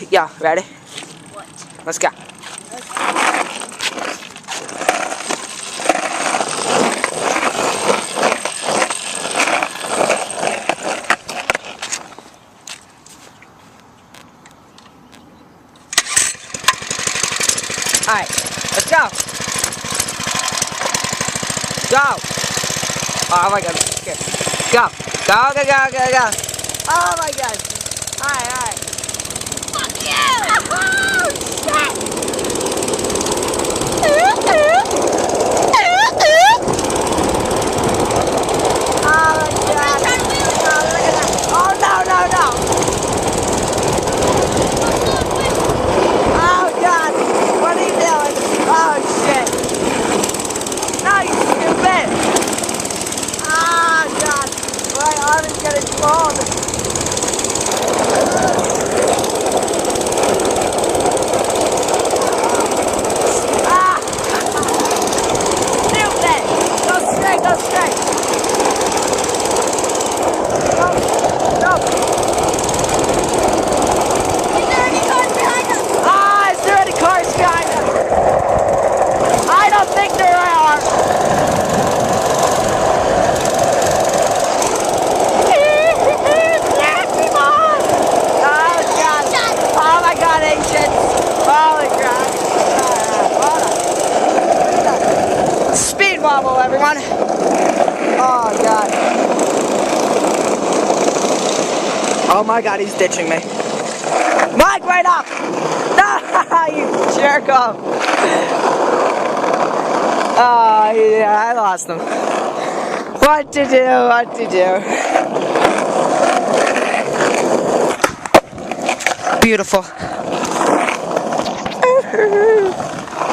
Yeah, ready? What? Let's go. Alright, let's go. Go. Oh my god, I'm scared. Go. Go, go, go, go, go. Oh my god. Alright, alright. Fuck you! Oh, shit! Oh my god. Oh, look at that. Oh no, no, no. Oh god. What are you doing? Oh shit. No, you stupid. Oh god. My arm is getting cold. Go straight. Go. Go. Is there any cars behind us? Ah, is there any cars behind us? I don't think there are. Oh god. Oh my god, ancients. Holy crap. Speed wobble, everyone. Oh god. Oh my god, he's ditching me. Mike, right up! No, you jerk off. Oh yeah, I lost him. What to do, what to do. Beautiful.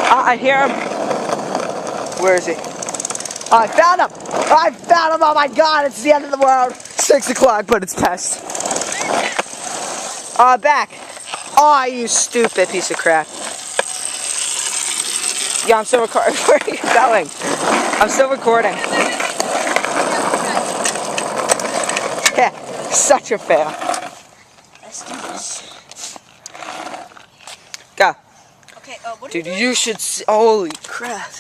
I hear him. Where is he? Oh, I found him! I found him! Oh my god, it's the end of the world! 6 o'clock, but it's past. Back. Oh, you stupid piece of crap. Yeah, I'm still recording. Where are you going? I'm still recording. Yeah, such a fail. Let's do this. Go. Okay, what Dude, you should see. Holy crap.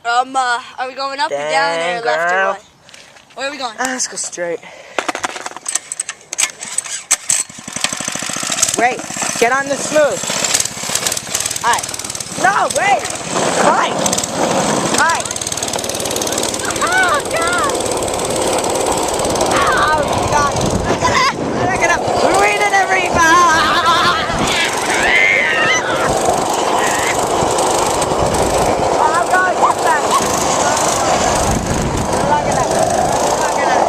are we going up or down or left or what? Where are we going? Let's go straight. Wait, get on the smooth. Alright. No, wait! Alright. Alright. Oh, God! Oh, God. Look at him. Read it every... I'm going to get that. Look at that. Look at that.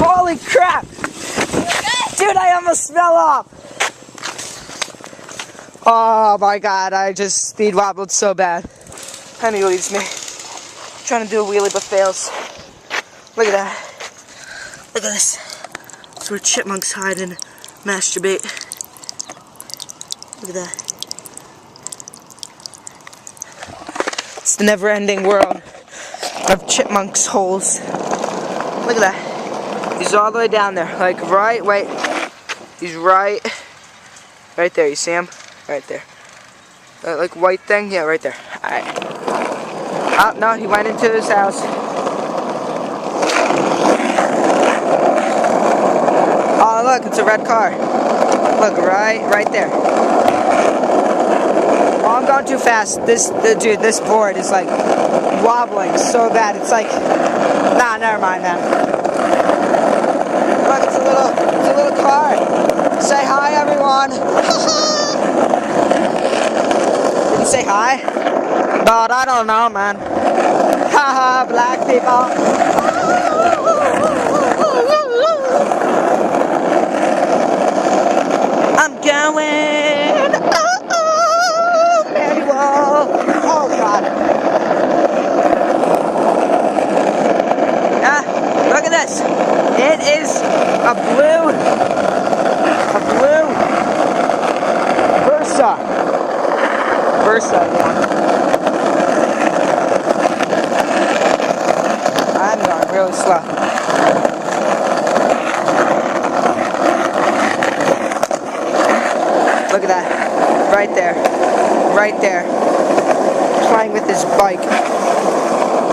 Holy crap! Dude, I almost fell off! Oh my god, I just speed wobbled so bad. And he leaves me. Trying to do a wheelie but fails. Look at that. Look at this. That's where chipmunks hide and masturbate. Look at that. It's the never-ending world of chipmunks' holes. Look at that. He's all the way down there, like right, wait. He's right there, you see him? Right there. That like white thing? Yeah, right there. Alright. Oh, no, he went into his house. Oh, look, it's a red car. Look, right there. Oh, I'm going too fast. Dude, this board is like wobbling so bad. It's like, nah, never mind that. Look, it's a little car. Say hi, everyone. Did you say hi? But I don't know, man. Haha, black people. I'm going. Very well. Oh God. Yeah, look at this. It is a blue Versa, yeah. on, really slow. Look at that. Right there. Right there. Playing with his bike.